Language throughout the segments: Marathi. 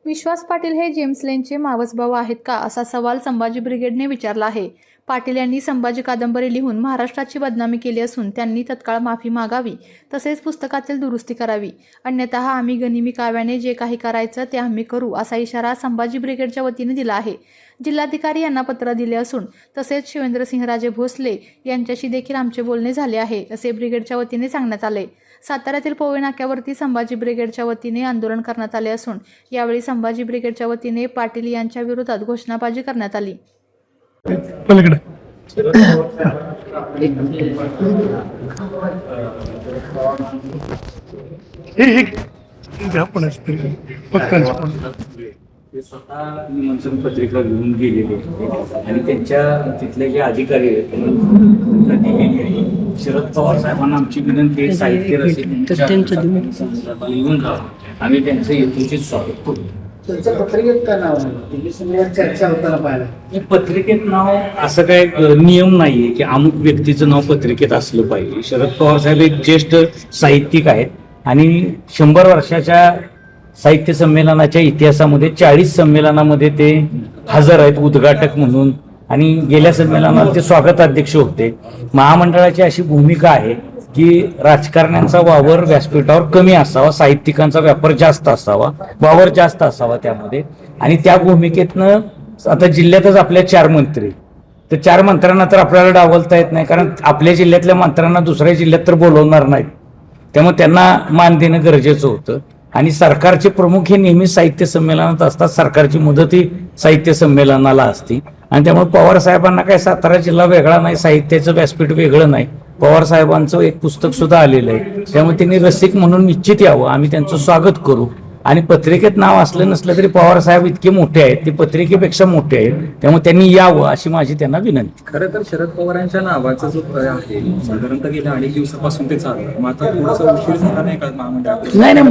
विश्वास पाटील हे जेम्स लेनचे मावसभाऊ आहेत का, असा सवाल संभाजी ब्रिगेडने विचारला आहे. पाटील यांनी संभाजी कादंबरी लिहून महाराष्ट्राची बदनामी केली असून त्यांनी तत्काळ माफी मागावी, तसेच पुस्तकातील दुरुस्ती करावी. अन्यथा आम्ही गनिमी काव्याने जे काही करायचं ते आम्ही करू, असा इशारा संभाजी ब्रिगेडच्या वतीने दिला आहे. जिल्हाधिकारी यांना पत्र दिले असून तसेच शिवेंद्रसिंहराजे भोसले यांच्याशी देखील आमचे बोलणे झाले आहे, असे ब्रिगेडच्या वतीने सांगण्यात आले. साताऱ्यातील पोवई नाक्यावरती संभाजी ब्रिगेडच्या वतीने आंदोलन करण्यात आले असून यावेळी संभाजी ब्रिगेडच्या वतीने पाटील यांच्या विरोधात घोषणाबाजी करण्यात आली. ते स्वतः निमंत्रण पत्रिका घेऊन गेलेले आणि त्यांच्या तिथले जे अधिकारी आहेत त्यांना दिलेली आहे. शरद पवार साहेबांना आमची विनंती आहे, साहित्य लिहून राहा, आम्ही त्यांचं यथोचित स्वागत करू. तुमच्या पत्रिकेत काय नाव आहे? चर्चा होताना पाहिलं पत्रिकेत नाव असं काय नियम नाहीये की अमुक व्यक्तीचं नाव पत्रिकेत असलं पाहिजे. शरद पवार साहेब एक ज्येष्ठ साहित्यिक आहेत आणि 100 वर्षाच्या साहित्य संमेलनाच्या इतिहासामध्ये 40 संमेलनामध्ये ते हजर आहेत उद्घाटक म्हणून, आणि गेल्या संमेलनाला ते स्वागताध्यक्ष होते. महामंडळाची अशी भूमिका आहे की राजकारण्यांचा वावर व्यासपीठावर कमी असावा, साहित्यिकांचा व्यापार जास्त असावा, वावर जास्त असावा त्यामध्ये. आणि त्या भूमिकेतनं आता जिल्ह्यातच आपल्या 4 मंत्री, तर 4 मंत्र्यांना तर आपल्याला डावलता येत नाही, कारण आपल्या जिल्ह्यातल्या मंत्र्यांना दुसऱ्या जिल्ह्यात तर बोलवणार नाहीत. त्यामुळे त्यांना मान देणं गरजेचं होतं. आणि सरकारचे प्रमुख हे नेहमी साहित्य संमेलनात असतात, सरकारची मुदत ही साहित्य संमेलनाला असती. आणि त्यामुळे पवार साहेबांना काय सातारा जिल्हा वेगळा नाही, साहित्याचं व्यासपीठ वेगळं नाही. पवार साहेबांचं एक पुस्तक सुद्धा आलेलं आहे, त्यामुळे त्यांनी रसिक म्हणून निश्चित यावं, आम्ही त्यांचं स्वागत करू. आणि पत्रिकेत नाव असलं नसलं तरी पवार साहेब इतके मोठे आहेत, ते पत्रिकेपेक्षा मोठे आहेत, त्यामुळे त्यांनी यावं अशी माझी त्यांना विनंती. खरं तर शरद पवारांच्या नावाचा जो आहे साधारणतः गेल्या अनेक दिवसापासून ते चालू आहे, मग आता थोडासा उशीर झाला नाही का महामंडळात? नाही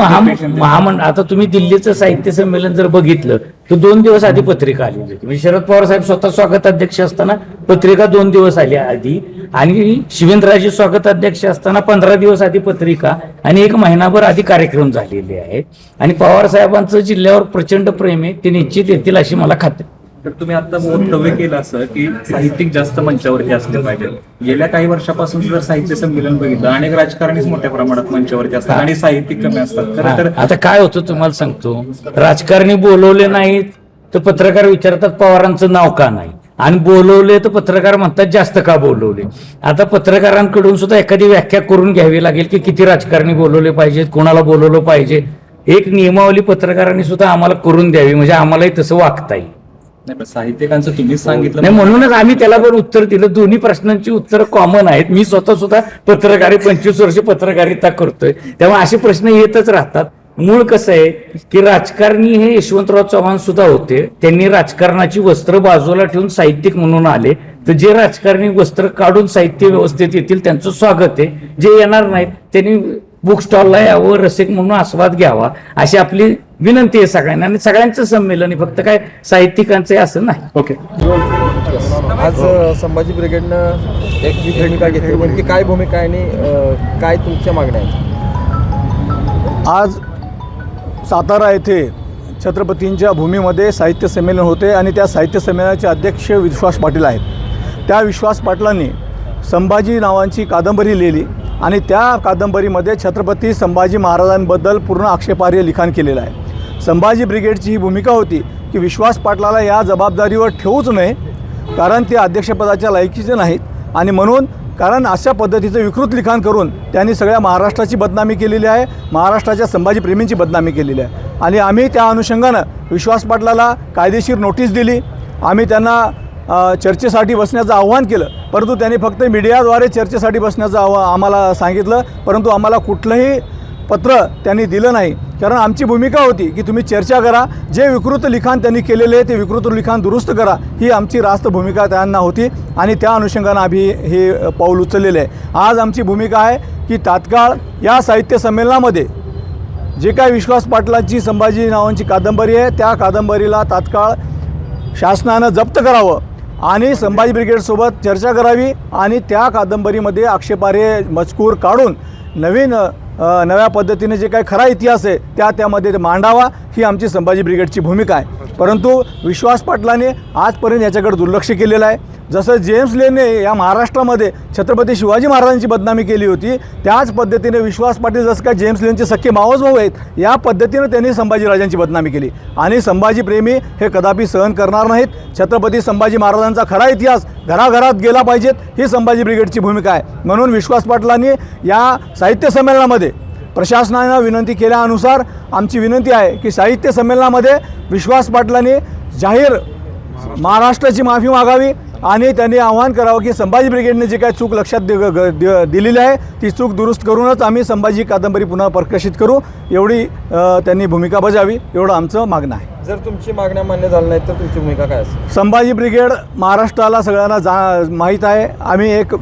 महामंडळ आता तुम्ही दिल्लीचं साहित्य संमेलन जर बघितलं तर 2 दिवस आधी पत्रिका आलेली होती. म्हणजे शरद पवार साहेब स्वतः स्वागताध्यक्ष असताना पत्रिका 2 दिवस आली आधी, आणि शिवेंद्रराजे स्वागताध्यक्ष असताना 15 दिवस आधी पत्रिका, आणि 1 महिनाभर आधी कार्यक्रम झालेले आहेत. आणि पवार साहेबांचं जिल्ह्यावर प्रचंड प्रेम आहे, ते निश्चित येतील अशी मला खात्री. तर तुम्ही आता वक्तव्य केलं असं की साहित्यिक जास्त मंचावरती असले पाहिजे. गेल्या काही वर्षापासून जर साहित्य संमेलन बघितलं, अनेक राजकारणीच मोठ्या प्रमाणात मंचावरती असतात आणि साहित्यिक कमी असतात. खरं तर आता काय होतं तुम्हाला सांगतो, राजकारणी बोलवले नाहीत तर पत्रकार विचारतात पवारांचं नाव का नाही, आणि बोलवले तर पत्रकार म्हणतात जास्त का बोलवले. आता पत्रकारांकडून सुद्धा एखादी व्याख्या करून घ्यावी लागेल की किती राजकारणी बोलवले पाहिजेत, कोणाला बोलवलं पाहिजे. एक नियमावली पत्रकारांनी सुद्धा आम्हाला करून द्यावी, म्हणजे आम्हालाही तसं वागता येईल. नाही, साहित्यिकांचं तुम्हीच सांगितलं नाही, म्हणूनच आम्ही त्याला पण उत्तर दिलं. दोन्ही प्रश्नांची उत्तर कॉमन आहेत. मी स्वतः सुद्धा पत्रकारी 25 वर्ष पत्रकारिता करतोय, त्यामुळे असे प्रश्न येतच राहतात. मूळ कसं आहे की राजकारणी हे यशवंतराव चव्हाण सुद्धा होते, त्यांनी राजकारणाची वस्त्र बाजूला ठेवून साहित्यिक म्हणून आले. तर जे राजकारणी वस्त्र काढून साहित्य व्यवस्थेत येतील त्यांचं स्वागत आहे. जे येणार नाहीत त्यांनी बुक स्टॉलला यावं, रसिक म्हणून आस्वाद घ्यावा, अशी आपली विनंती आहे सगळ्यांना. आणि सगळ्यांचं संमेलन फक्त काय साहित्यिकांचं आहे असं नाही. ओके. आज संभाजी ब्रिगेडनं एक भूमिका घेतली, नेमकी काय भूमिका आहे आणि काय तुमच्या मागण्या आहेत? आज सातारा येथे छत्रपतींच्या भूमीमध्ये साहित्य संमेलन होते आणि त्या साहित्य संमेलनाचे अध्यक्ष विश्वास पाटील आहेत. त्या विश्वास पाटलांनी संभाजी नावांची कादंबरी लिहिली आणि त्या कादंबरीमध्ये छत्रपती संभाजी महाराजांबद्दल पूर्ण आक्षेपार्ह लिखाण केलेलं आहे. संभाजी ब्रिगेडची ही भूमिका होती की विश्वास पाटलाला या जबाबदारीवर ठेवूच नये, कारण ते अध्यक्षपदाच्या लायकीचे नाहीत. आणि म्हणून कारण अशा पद्धतीचं विकृत लिखाण करून त्यांनी सगळ्या महाराष्ट्राची बदनामी केलेली आहे, महाराष्ट्राच्या संभाजी प्रेमींची बदनामी केलेली आहे. आणि आम्ही त्या अनुषंगानं विश्वास पाटलाला कायदेशीर नोटीस दिली. आम्ही त्यांना चर्चेसाठी बसण्याचं आव्हान केलं, परंतु त्यांनी फक्त मीडियाद्वारे चर्चेसाठी बसण्याचं आम्हाला सांगितलं, परंतु आम्हाला कुठलंही पत्र त्यांनी दिलं नाही. कारण आमची भूमिका होती की तुम्ही चर्चा करा, जे विकृत लिखाण त्यांनी केलेले आहे ते विकृत लिखाण दुरुस्त करा, ही आमची रास्त भूमिका त्यांना होती. आणि त्या अनुषंगानं आम्ही हे पाऊल उचललेलं आहे. आज आमची भूमिका आहे की तात्काळ या साहित्य संमेलनामध्ये जे काही विश्वास पाटलांची संभाजी नावांची कादंबरी आहे त्या कादंबरीला तात्काळ शासनानं जप्त करावं आणि संभाजी ब्रिगेडसोबत चर्चा करावी आणि त्या कादंबरीमध्ये आक्षेपार्ह मजकूर काढून नवीन नव्या पद्धतीने जे काही खरा इतिहास आहे त्यामध्ये मांडावा ही आमची संभाजी ब्रिगेडची भूमिका आहे. परंतु विश्वास पाटलांनी आजपर्यंत याच्याकडे दुर्लक्ष केलेलं आहे. जसं जेम्स लेनने या महाराष्ट्रामध्ये छत्रपती शिवाजी महाराजांची बदनामी केली होती त्याच पद्धतीने विश्वास पाटील जसं काय जेम्स लेनचे सख्खे मावस भाऊ आहेत या पद्धतीने त्यांनी संभाजीराजांची बदनामी केली आणि संभाजी प्रेमी हे कदापि सहन करणार नाहीत. छत्रपती संभाजी महाराजांचा खरा इतिहास घराघरात गेला पाहिजेत ही संभाजी ब्रिगेडची भूमिका आहे. म्हणून विश्वास पाटलांनी या साहित्य संमेलनामध्ये प्रशासनानं विनंती केल्यानुसार आमची विनंती आहे की साहित्य संमेलनामध्ये विश्वास पाटलांनी जाहीर महाराष्ट्राची माफी मागावी आणि त्यांनी आवाहन करावं की संभाजी ब्रिगेडने जे काही चूक लक्षात दिलेली आहे ती चूक दुरुस्त करूनच आम्ही संभाजी कादंबरी पुन्हा प्रकाशित करू एवढी त्यांनी भूमिका बजावी एवढं आमचं मागणं आहे. जर तुमची मागण्या मान्य झाल्या नाहीत तर तुमची भूमिका काय असेल? संभाजी ब्रिगेड महाराष्ट्राला सगळ्यांना माहीत आहे. आम्ही एक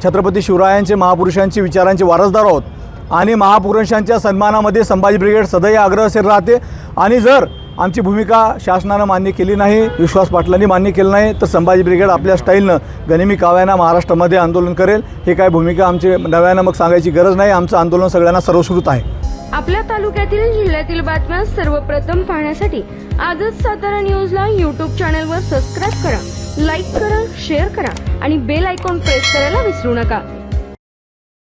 छत्रपती शिवरायांचे महापुरुषांची विचारांचे वारसदार आहोत आणि महापुरुषांच्या सन्मानामध्ये संभाजी ब्रिगेड सदैव अग्रेसर राहते आणि जर आमची भूमिका शासनानं मान्य केली नाही विश्वास पाटलांनी मान्य केलं नाही तर संभाजी ब्रिगेड आपल्या स्टाईलनं गनिमी काव्यानं महाराष्ट्रामध्ये आंदोलन करेल. हे काय भूमिका आमची नव्यानं मग सांगायची गरज नाही. आमचं आंदोलन सगळ्यांना सर्वश्रुत आहे. आपल्या तालुक्यातील जिल्ह्यातील बातम्या सर्वप्रथम पाहण्यासाठी आजच सातारा न्यूजला यूट्यूब चॅनलवर सबस्क्राईब करा, लाईक करा, शेअर करा आणि बेल आयकॉन प्रेस करायला विसरू नका.